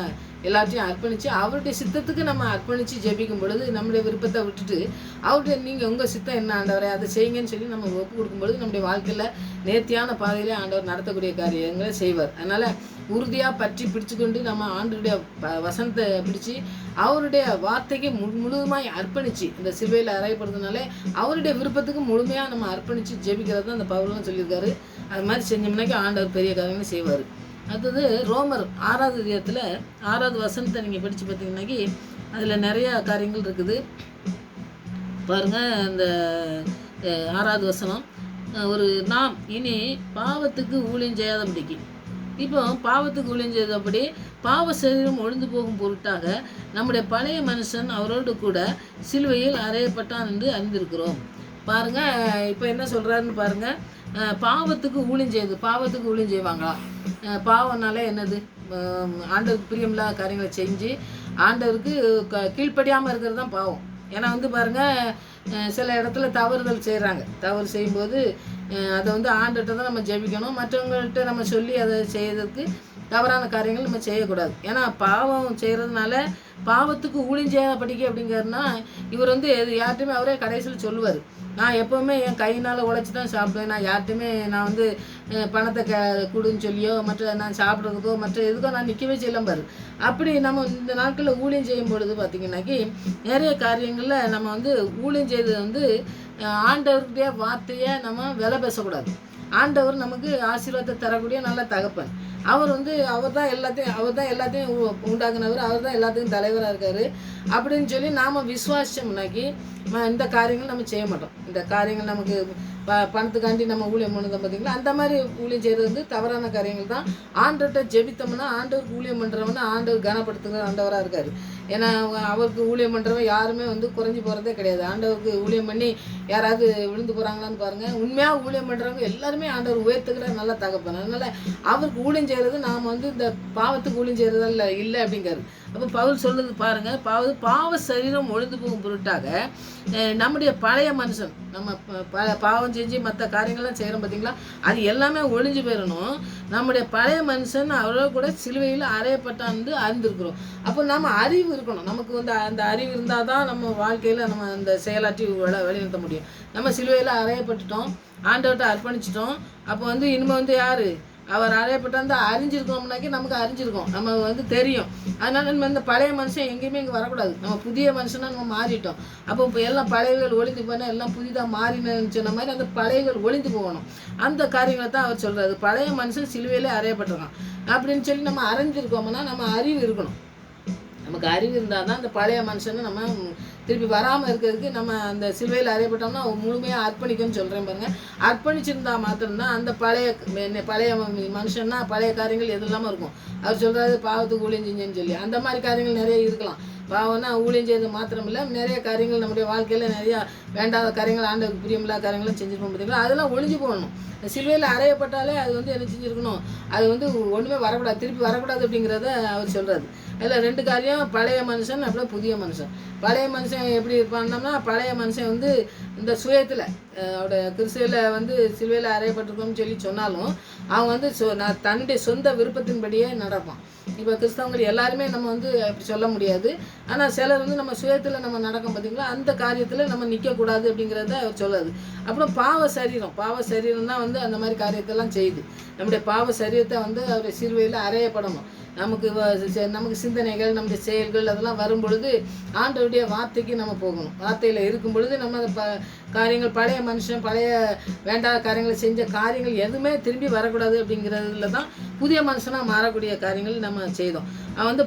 எல்லாத்தையும் அர்ப்பணித்து அவருடைய சித்தத்துக்கு நம்ம அர்ப்பணித்து ஜெபிக்கும் பொழுது நம்முடைய விருப்பத்தை விட்டுட்டு அவருடைய நீங்கள் உங்கள் சித்தம் என்ன ஆண்டவரை அதை செய்யுங்கன்னு சொல்லி நம்ம ஒப்பு கொடுக்கும்பொழுது நம்முடைய வாழ்க்கையில் நேர்த்தியான பாதையிலே ஆண்டவர் நடத்தக்கூடிய காரியங்களை செய்வார். அதனால் உறுதியாக பற்றி பிடிச்சுக்கொண்டு நம்ம ஆண்டவருடைய வசனத்தை பிடிச்சி அவருடைய வார்த்தைக்கு முழுமையாக அர்ப்பணித்து இந்த சிலுவையில் அறையப்படுறதுனால அவருடைய விருப்பத்துக்கு முழுமையாக நம்ம அர்ப்பணித்து ஜெபிக்கிறது தான் அந்த பவுலும் சொல்லியிருக்காரு. அது மாதிரி செஞ்சோம்னாக்கி ஆண்டவர் பெரிய காரியங்களை செய்வார். அடுத்தது ரோமர் 6வது அதிகாரத்தில் 6வது வசனத்தை நீங்கள் படித்து பார்த்தீங்கன்னாக்கி அதில் நிறையா காரியங்கள் இருக்குது பாருங்கள். இந்த 6வது வசனம் நாம் இனி பாவத்துக்கு ஊழியம் செய்யாதபடிக்கு, இப்போ பாவத்துக்கு ஊழியம் செய்தபடி பாவ சரீரம் ஒழிந்து போகும் பொருட்டாக நம்முடைய பழைய மனுஷன் அவரோடு கூட சிலுவையில் அறையப்பட்டான் என்று அறிந்திருக்கிறோம். பாருங்கள், இப்போ என்ன சொல்கிறாருன்னு பாருங்கள். பாவத்துக்கு ஊழியம் செய்வாங்களா? பாவம்னால என்னது? ஆண்டவருக்கு பிரியமில்லாத காரியங்களை செஞ்சு ஆண்டவருக்கு கீழ்ப்படியாமல் இருக்கிறது தான் பாவம். ஏன்னா பாருங்கள், சில இடத்துல தவறு செய்யும்போது அதை ஆண்டவர்கிட்ட தான் நம்ம ஜெபிக்கணும். மற்றவங்கள்ட்ட நம்ம சொல்லி அதை செய்யறதுக்கு தவறான காரியங்கள் நம்ம செய்யக்கூடாது. ஏன்னா பாவம் செய்கிறதுனால பாவத்துக்கு ஊழியம் செய்யாதபடிக்கு அப்படிங்கிறதுனா இவர் யார்கிட்டையுமே அவரே கடைசியில் சொல்லுவார், நான் எப்போவுமே என் கையினால் உழைச்சி தான் சாப்பிடுவேன், நான் யார்கிட்டையுமே நான் பணத்தை கொடுன்னு சொல்லியோ மற்ற நான் சாப்பிட்றதுக்கோ மற்ற எதுக்கோ நான் நிற்கவே செய்யலம்பார். அப்படி நம்ம இந்த நாட்களில் ஊழியம் செய்யும் பொழுது பார்த்திங்கனாக்கி நிறைய காரியங்களில் நம்ம ஊழியம் செய்தது ஆண்டவருடைய வார்த்தையை நம்ம விலை பேசக்கூடாது. ஆண்டவர் நமக்கு ஆசீர்வாதத்தை தரக்கூடிய நல்ல தகப்பன். அவர் அவர் தான் எல்லாத்தையும் உண்டாக்குனவர், அவர் தான் எல்லாத்துக்கும் தலைவராக இருக்கார் அப்படின்னு சொல்லி நாம் விசுவாசிச்சோம்னாக்கி இந்த காரியங்கள் நம்ம செய்ய மாட்டோம். இந்த காரியங்கள் நமக்கு பணத்துக்காண்டி நம்ம ஊழியம் பண்ணுறோம் பார்த்தீங்களா, அந்த மாதிரி ஊழியம் செய்கிறது தவறான காரியங்கள் தான். ஆண்டவர்கிட்ட ஜெபித்தோம்னா ஆண்டவருக்கு ஊழியம் பண்ணுறவன்னா ஆண்டவர் கனப்படுத்துகிற ஆண்டவராக இருக்கார். ஏன்னா அவருக்கு ஊழியம் பண்ணுறவன் யாருமே குறைஞ்சி போகிறதே கிடையாது. ஆண்டவருக்கு ஊழியம் பண்ணி யாராவது விழுந்து போகிறாங்களான்னு பாருங்கள். உண்மையாக ஊழியம் பண்ணுறவங்க எல்லாருமே ஆண்டவர் உயர்த்துக்கிற நல்ல தகப்பன். அதனால் அவருக்கு ஊழியம் செய்கிறது நாம் இந்த பாவத்துக்கு ஊழியம் செய்கிறதல்ல இல்லை அப்படிங்கிறாரு. அப்போ பவுல் சொல்றது பாருங்கள், பாவ சரீரம் ஒழிந்து போகும் பொருட்டாக நம்முடைய பழைய மனுஷன், நம்ம பாவம் செஞ்சு மற்ற காரியங்கள்லாம் செய்கிறோம் பார்த்தீங்களா, அது எல்லாமே ஒழிஞ்சு போயிடணும். நம்முடைய பழைய மனுஷன் அவரோட கூட சிலுவையில் அறையப்பட்டான்னு அறிந்திருக்கிறோம். அப்போ நம்ம அறிவு இருக்கணும். நமக்கு அந்த அறிவு இருந்தால் தான் நம்ம வாழ்க்கையில் நம்ம அந்த செயலாற்றி வழிநடத்த முடியும். நம்ம சிலுவையில் அறையப்பட்டுட்டோம், ஆண்டவர்கிட்ட அர்ப்பணிச்சிட்டோம். அப்போ இனிமேல் யார் அவர் அறையப்பட்ட அறிஞ்சிருக்கோம்னாக்கி நமக்கு அறிஞ்சிருக்கோம், நம்ம தெரியும். அதனால நம்ம இந்த பழைய மனுஷன் எங்கேயுமே இங்கே வரக்கூடாது. நம்ம புதிய மனுஷனாக நம்ம மாறிட்டோம். அப்போ இப்போ எல்லாம் பழையகள் ஒழிந்து போனால் எல்லாம் புதிதாக மாறினு சொன்ன மாதிரி அந்த பழையகள் ஒழிந்து போகணும். அந்த காரியங்களை தான் அவர் சொல்கிறாரு. பழைய மனுஷன் சிலுவையிலே அறையப்பட்டிருக்கான் அப்படின்னு சொல்லி நம்ம அறிஞ்சிருக்கோம்னா நம்ம அறிவு இருக்கணும். நமக்கு அறிவு இருந்தால் தான் அந்த பழைய மனுஷனை நம்ம திருப்பி வராமல் இருக்கிறதுக்கு நம்ம அந்த சிலுவையில் அறையப்பட்டோம்னா முழுமையாக அர்ப்பணிக்கணும்னு சொல்கிறேன் பாருங்கள். அர்ப்பணிச்சிருந்தா மாத்திரம்தான் அந்த பழைய மனுஷன்னா பழைய காரியங்கள் எது இல்லாமல் இருக்கும். அவர் சொல்கிறாரு பாவத்துக்கு ஊழியம் செஞ்சேன்னு சொல்லி, அந்த மாதிரி காரியங்கள் நிறைய இருக்கலாம். பாவம்னா ஊழியம் செய்வது மாத்திரம் இல்லை, நிறைய காரியங்கள் நம்முடைய வாழ்க்கையில் நிறையா வேண்டாத காரியங்கள் ஆண்டவருக்கு பிரியமில்லாத காரியங்களும் செஞ்சுருப்போம் பார்த்தீங்களா, அதெல்லாம் ஒழிஞ்சு போகணும். சிலுவையில் அறையப்பட்டாலே அது என்ன செஞ்சுருக்கணும், அது ஒன்றுமே வரக்கூடாது, திருப்பி வரக்கூடாது அப்படிங்கிறத அவர் சொல்கிறாரு. அதில் 2 காரியம், பழைய மனுஷன் அப்புறம் புதிய மனுஷன். பழைய மனுஷன் எப்படி இருப்பான்னா, பழைய மனுஷன் இந்த சுயத்தில் அவருடைய கிறிஸ்துவில் சிலுவையில் அறையப்பட்டிருக்கோம்னு சொல்லி சொன்னாலும் அவங்க தன்னுடைய சொந்த விருப்பத்தின்படியே நடப்பான். இப்போ கிறிஸ்தவங்கள் எல்லாருமே நம்ம அப்படி சொல்ல முடியாது. ஆனால் சிலர் நம்ம சுயத்தில் நம்ம நடக்கும் பார்த்தீங்களா, அந்த காரியத்தில் நம்ம நிற்கக்கூடாது அப்படிங்கிறத அவர் சொல்லாது. அப்புறம் பாவ சரீரம் தான் அந்த மாதிரி காரியத்தெல்லாம் செய்யுது. நம்முடைய பாவ சரீரத்தை அவர் சிலுவையில் அறையப்படணும். நமக்கு சிந்தனைகள் நம்முடைய செயல்கள் அதெல்லாம் வரும் பொழுது ஆண்டவருடைய வார்த்தைக்கு நம்ம போகணும். வார்த்தையில் இருக்கும் பொழுது நம்ம காரியங்கள் பழைய மனுஷன் பழைய வேண்டாத காரியங்களை செஞ்ச காரியங்கள் எதுவுமே திரும்பி வரக்கூடாது அப்படிங்கிறதுல தான் புதிய மனுஷனாக மாறக்கூடிய காரியங்கள் நம்ம செய்தோம்.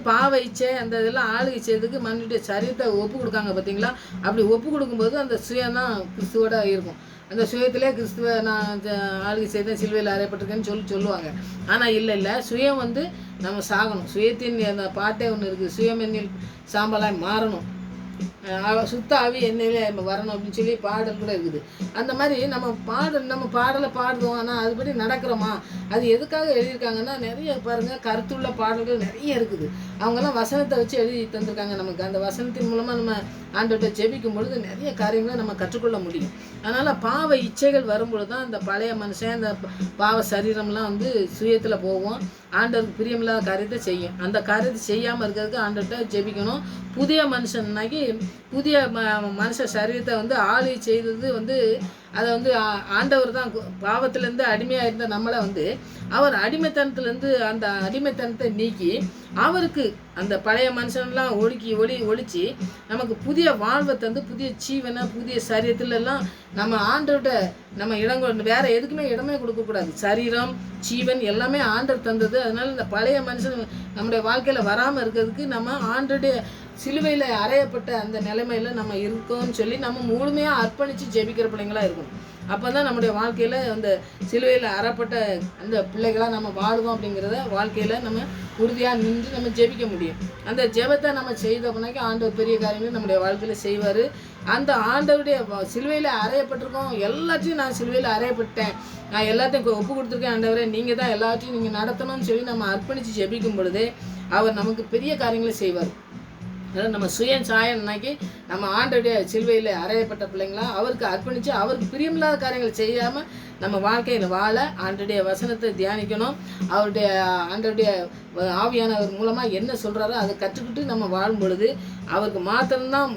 பாவ இச்சை அந்த இதெல்லாம் ஆளுகை செய்யறதுக்கு மனுடைய சரீரத்தை ஒப்பு கொடுக்காங்க பார்த்தீங்களா. அப்படி ஒப்பு கொடுக்கும்போது அந்த சுயம் தான் கிறிஸ்துவோட இருக்கும். அந்த சுயத்திலே கிறிஸ்துவ நான் ஆளுகை செய்தேன் சிலுவையில் அறையப்பட்டிருக்கேன்னு சொல்லுவாங்க. ஆனால் இல்லை, சுயம் நம்ம சாகணும். சுயத்தின் அந்த பாட்டே ஒன்று இருக்குது, சுயம் என்னில் சாம்பலாய் மாறணும். சுத்த ஆவி என்னையில வரணும் அப்படின்னு சொல்லி பாடல் கூட இருக்குது. அந்த மாதிரி நம்ம பாடலை பாடுறோம், ஆனால் அதுபடி நடக்கிறோமா? அது எதுக்காக எழுதியிருக்காங்கன்னா, நிறைய பாருங்கள் கருத்துள்ள பாடல்கள் நிறைய இருக்குது. அவங்கெல்லாம் வசனத்தை வச்சு எழுதி தந்திருக்காங்க நமக்கு. அந்த வசனத்தின் மூலமாக நம்ம ஆண்டவர்கிட்ட ஜெபிக்கும் பொழுது நிறைய காரியங்களை நம்ம கற்றுக்கொள்ள முடியும். அதனால் பாவ இச்சைகள் வரும்பொழுது தான் இந்த பழைய மனுஷன், இந்த பாவ சரீரம்லாம் சுயத்தில் போகும், ஆண்டவருக்கு பிரியமில்லாத காரியத்தை செய்யும். அந்த காரியத்தை செய்யாமல் இருக்கிறதுக்கு ஆண்டவர்கிட்ட ஜெபிக்கணும். புதிய மனுஷன்னாக்கி புதிய மனுஷ சரீரத்தை ஆளி செய்தது அதை ஆண்டவர் தான். பாவத்திலேருந்து அடிமையாக இருந்த நம்மளை அவர் அடிமைத்தனத்துலேருந்து அந்த அடிமைத்தனத்தை நீக்கி அவருக்கு அந்த பழைய மனுஷன்லாம் ஒழிச்சு நமக்கு புதிய வாழ்வை தந்து புதிய ஜீவனை புதிய சரீரத்துலலாம் நம்ம ஆண்டவர்கிட்ட நம்ம வேறு எதுக்குமே இடமே கொடுக்கக்கூடாது. சரீரம் ஜீவன் எல்லாமே ஆண்டவர் தந்தது. அதனால் இந்த பழைய மனுஷன் நம்முடைய வாழ்க்கையில் வராமல் இருக்கிறதுக்கு நம்ம ஆண்டருடைய சிலுவையில் அறையப்பட்ட அந்த நிலைமையில் நம்ம இருக்கோம்னு சொல்லி நம்ம முழுமையாக அர்ப்பணித்து ஜெபிக்கிற பிள்ளைங்களாக இருக்கணும். அப்போ தான் நம்முடைய வாழ்க்கையில் அந்த சிலுவையில் அறப்பட்ட அந்த பிள்ளைகளாக நம்ம வாழுவோம். அப்படிங்கிறத வாழ்க்கையில் நம்ம உறுதியாக நின்று நம்ம ஜெபிக்க முடியும். அந்த ஜெபத்தை நம்ம செய்தோம்னாக்கி ஆண்டவர் பெரிய காரியங்களும் நம்முடைய வாழ்க்கையில் செய்வார். அந்த ஆண்டவருடைய சிலுவையில் அறையப்பட்டிருக்கோம், எல்லாத்தையும் நான் சிலுவையில் அறையப்பட்டேன், நான் எல்லாத்தையும் ஒப்பு கொடுத்துருக்கேன் ஆண்டவரே, நீங்கள் தான் எல்லாத்தையும் நீங்கள் நடத்தணும்னு சொல்லி நம்ம அர்ப்பணித்து ஜெபிக்கும் பொழுது அவர் நமக்கு பெரிய காரியங்களை செய்வார். அதனால் நம்ம சாயம்னாக்கி நம்ம ஆண்டோடைய சிலுவையில் அறையப்பட்ட பிள்ளைங்களா அவருக்கு அர்ப்பணித்து அவருக்கு பிரியமில்லாத காரியங்கள் செய்யாமல் நம்ம வாழ்க்கையில் வாழ ஆண்டோடைய வசனத்தை தியானிக்கணும். ஆண்டோடைய ஆவியானவர் மூலமாக என்ன சொல்கிறாரோ அதை கற்றுக்கிட்டு நம்ம வாழும் பொழுது அவருக்கு மாத்திரம்தான்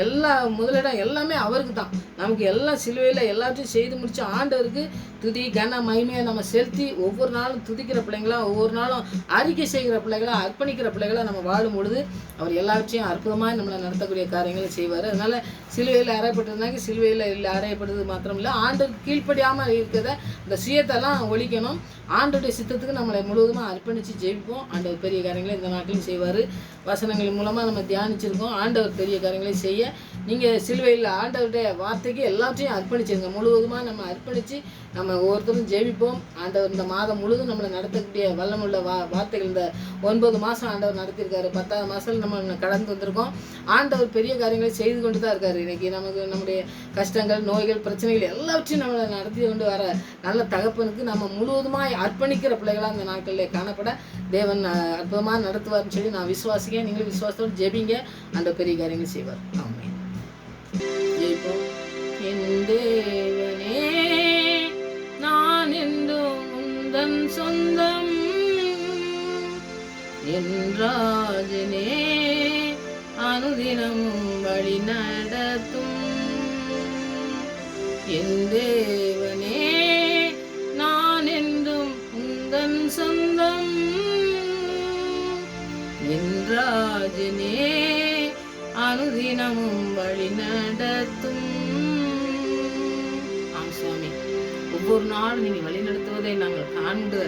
எல்லா முதலிடம் எல்லாமே அவருக்கு தான். நமக்கு எல்லாம் சிலுவையில் எல்லாத்தையும் செய்து முடிச்சு ஆண்டவருக்கு துதி கன மகிமையை நம்ம செலுத்தி ஒவ்வொரு நாளும் துதிக்கிற பிள்ளைங்களா, ஒவ்வொரு நாளும் அறிக்கை செய்கிற பிள்ளைகளா, அர்ப்பணிக்கிற பிள்ளைகளா நம்ம வாழும் பொழுது அவர் எல்லாவற்றையும் அற்புதமாக நம்மளை நடத்தக்கூடிய காரியங்களை செய்வார். அதனால் சிலுவையில் அறையப்பட்டதுனாக்கி சிலுவையில் அறையப்பட்டது மாத்திரம் இல்லை, ஆண்டவருக்கு கீழ்ப்படியாமல் இருக்கிறத இந்த சுயத்தெல்லாம் ஒழிக்கணும். ஆண்டோடைய சித்தத்துக்கு நம்மளை முழுவதுமாக அர்ப்பணித்து ஜெயிப்போம். ஆண்டவர் பெரிய காரியங்களை இந்த நாட்டிலும் செய்வார். வசனங்கள் மூலமாக நம்ம தியானிச்சிருக்கோம். ஆண்டவர் பெரிய காரியங்களை செய்ய நீங்கள் சிலுவையில் ஆண்டவருடைய வார்த்தைக்கு எல்லாத்தையும் அர்ப்பணிச்சிருங்க. முழுவதுமாக நம்ம அர்ப்பணித்து நம்ம ஒவ்வொருத்தரும் ஜெபிப்போம். ஆண்டவர் இந்த மாதம் முழுதும் நம்மளை நடத்தக்கூடிய வல்லமுள்ள வார்த்தைகள் இந்த 9 மாதம் ஆண்டவர் நடத்தியிருக்காரு. 10ஆவது மாதம் நம்ம கடந்து வந்திருக்கோம். ஆண்டவர் பெரிய காரியங்களை செய்து கொண்டு தான் இருக்கார். இன்றைக்கி நம்முடைய கஷ்டங்கள், நோய்கள், பிரச்சனைகள் எல்லாவற்றையும் நம்மளை நடத்தி கொண்டு வர நல்ல தகப்பனுக்கு நம்ம முழுவதுமாக அர்ப்பணிக்கிற பிள்ளைகளாக இந்த நாட்களில் காணப்பட தேவன் அற்புதமாக நடத்துவார்னு சொல்லி நான் விசுவாசிக்கிறேன். நீங்களும் விசுவாசத்தோடு ஜெபிங்க. அந்த பெரிய காரியங்கள் செய்வார். ஆமென். ஜெயிப்போம். என் தேவனே நான் என்றும் உந்தன் சொந்தம், என் ராஜனே அனுதினமும் வழி நடத்தும், என் தேவனே நான் என்றும் உந்தன் சொந்தம், என் ராஜனே அனுதினமும் வழி நடத்தும். ஆம் சுவாமி, ஒவ்வொரு நாளும் நீங்கள் வழி நடத்துவதை நாங்கள் காண்கிற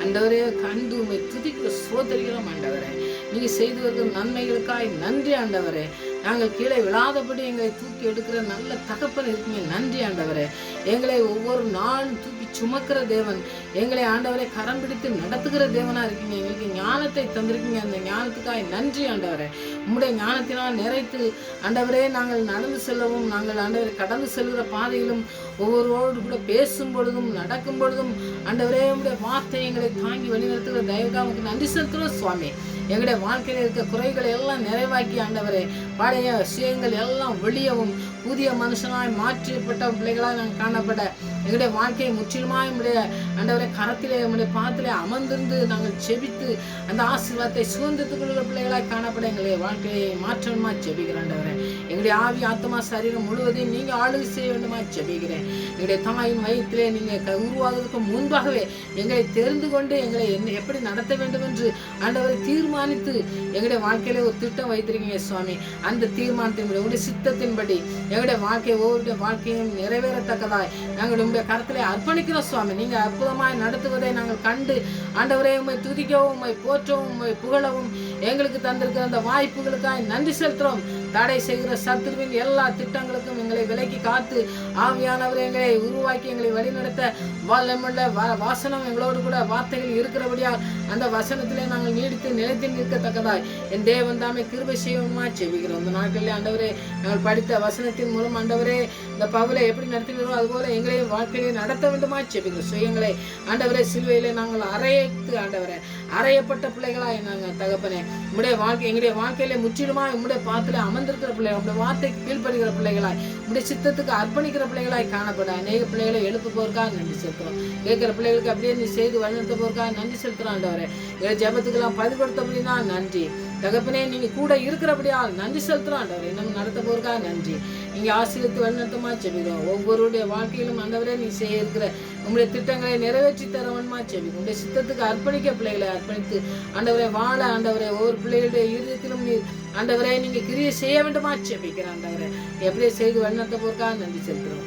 ஆண்டவரே, கண்டு உண்மை துதிக்க சோதரிக்கிறோம் ஆண்டவரே. நீங்கள் செய்து வருகிற நன்மைகளுக்காய் நன்றி ஆண்டவரே. நாங்கள் கீழே விழாதபடி எங்களை தூக்கி எடுக்கிற நல்ல தகப்பன் இருக்குமே, நன்றி ஆண்டவரே. எங்களை ஒவ்வொரு நாளும் தூக்கி சுமக்கிற தேவன், எங்களை ஆண்டவரை கரம் பிடித்து நடத்துகிற தேவனாக இருக்கீங்க. எங்களுக்கு ஞானத்தை தந்திருக்கீங்க. அந்த ஞானத்துக்காய் நன்றி ஆண்டவரே. உம்முடைய ஞானத்தினால் நிறைத்து ஆண்டவரே நாங்கள் நடந்து செல்லவும், நாங்கள் ஆண்டவரை கடந்து செல்கிற பாதையிலும் ஒவ்வொருவரோடு கூட பேசும் பொழுதும் நடக்கும் பொழுதும் ஆண்டவரே உங்களுடைய வார்த்தை எங்களை தாங்கி வழிநடத்துகிற தயவுக்காக நன்றி செலுத்துகிறோம் சுவாமி. எங்களுடைய வாழ்க்கையில் இருக்க குறைகளை எல்லாம் நிறைவாக்கி ஆண்டவரே பழைய விஷயங்கள் எல்லாம் வெளியவும் புதிய மனுஷனாய் மாற்றப்பட்ட பிள்ளைகளாக நாங்கள் காணப்பட எங்களுடைய வாழ்க்கையை முற்றிலுமாய் நம்முடைய ஆண்டவரை கரத்திலே நம்முடைய பாதத்திலே அமர்ந்திருந்து நாங்கள் செபித்து அந்த ஆசீர்வாதத்தை சுதந்திரத்துக் கொள்கிற பிள்ளைகளாய் காணப்பட எங்களுடைய வாழ்க்கையை மாற்றமா ஜெபிக்கிறேன் ஆண்டவரே. எங்களுடைய ஆவி ஆத்மா சரீரம் முழுவதையும் நீங்கள் ஆளுகை செய்ய வேண்டுமா ஜெபிக்கிறேன். எங்களுடைய தாயின் வயிற்றிலே நீங்கள் உருவாகுவதற்கு முன்பாகவே எங்களை தெரிந்து கொண்டு எங்களை எப்படி நடத்த வேண்டும் என்று ஆண்டவரை தீர்மானித்து எங்களுடைய வாழ்க்கையில ஒரு திட்டம் வைத்திருக்கீங்க சுவாமி. அந்த தீர்மானத்தின்படி உங்களுடைய சித்தத்தின்படி எங்களுடைய வாழ்க்கையை ஒவ்வொருடைய வாழ்க்கையும் நிறைவேறத்தக்கதாய் நாங்கள் உங்களுடைய கரத்திலே அர்ப்பணிக்கிறோம் சுவாமி. நீங்கள் அற்புதமாய் நடத்துவதை நாங்கள் கண்டு ஆண்டவரே உம்மை துதிக்கவும், உம்மை போற்றவும், உம்மை புகழவும் எங்களுக்கு தந்திருக்கிற அந்த வாய்ப்புகளுக்காக நன்றி செலுத்துகிறோம். தடை செய்கிற சத்துருவின் எல்லா திட்டங்களுக்கும் எங்களை விலக்கி காத்து ஆவியானவர் எங்களை உருவாக்கி எங்களை வழிநடத்த வல்லமுள்ள வாசனம் எங்களோடு கூட வார்த்தைகள் இருக்கிறபடியால் அந்த வசனத்திலே நாங்கள் நீடித்து நிலைத்து நிற்கத்தக்கதாய் என் தேவன் தாமே கிருபை செய்யணுமா செபிக்கிறோம். இந்த நாட்களிலே ஆண்டவரே நாங்கள் படித்த வசனத்தின் மூலம் ஆண்டவரே இந்த பவுலை எப்படி நடத்தினோம் அதுபோல எங்களையும் வாழ்க்கையிலே நடத்த வேண்டுமா செபிக்கிறோம். சுயங்களை ஆண்டவரே சிலுவையிலே நாங்கள் அறையத்து ஆண்டவரே அறையப்பட்ட பிள்ளைகளாய் நாங்கள் தகப்பனே எங்களுடைய வாழ்க்கையிலே முற்றிலுமா உம்முடைய பாத்திலே அமர்ந்திருக்கிற பிள்ளைகள் உங்களுடைய வார்த்தைக்கு கீழ்ப்படுகிற பிள்ளைகளாய் உங்களுடைய சித்தத்துக்கு அர்ப்பணிக்கிற பிள்ளைகளாய் காணப்பட அநேக பிள்ளைகளை எழுப்பு போறதுக்காக நன்றி செலுத்துறோம். கேட்கிற பிள்ளைகளுக்கு அப்படியே நீ செய்து வழிநடத்த போறதுக்காக நன்றி செலுத்துறோம். ஆண்டவரே எங்களை ஜெபத்துக்கெல்லாம் பதிவுபடுத்த முடியும்னா நன்றி தகப்பனே. நீங்க கூட இருக்கிறபடியால் நன்றி செலுத்துறோம். ஆண்டவரே நம்ம நடத்த போறதுக்காக நன்றி. நீங்க ஆசீர்வதித்து வழிநடத்தமா செபிக்கிறோம். ஒவ்வொருடைய வாழ்க்கையிலும் ஆண்டவரே நீ செய்ய இருக்கிற உங்களுடைய திட்டங்களை நிறைவேற்றி தரவன்மா செபிக்கும். உங்களுடைய சித்தத்துக்கு அர்ப்பணிக்க பிள்ளைகளை அர்ப்பணித்து ஆண்டவரை வாழ ஆண்டவரை ஒவ்வொரு பிள்ளைகளுடைய இருதயத்திலும் நீ ஆண்டவரை நீங்க கிரியை செய்ய வேண்டுமா செபிக்கிற ஆண்டவரை எப்படியே செய்து வழிநடத்த போறதுக்காக நன்றி செலுத்துறோம்.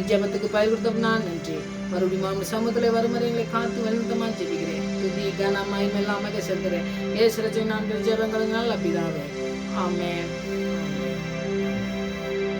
ஜெபத்துக்கு பயிர்த்தோம்னா நன்றி. மறுபடியும் சமூகத்தில் வருமாறு எங்களை காத்து வழிநடத்தமா ஜெபிக்கிறேன். துதி கனமாய் எல்லாமே செலுத்துறேன். ஏசுரச்சை நான் ஜெபங்கள் நல்ல பிதாவே. ஆமென்.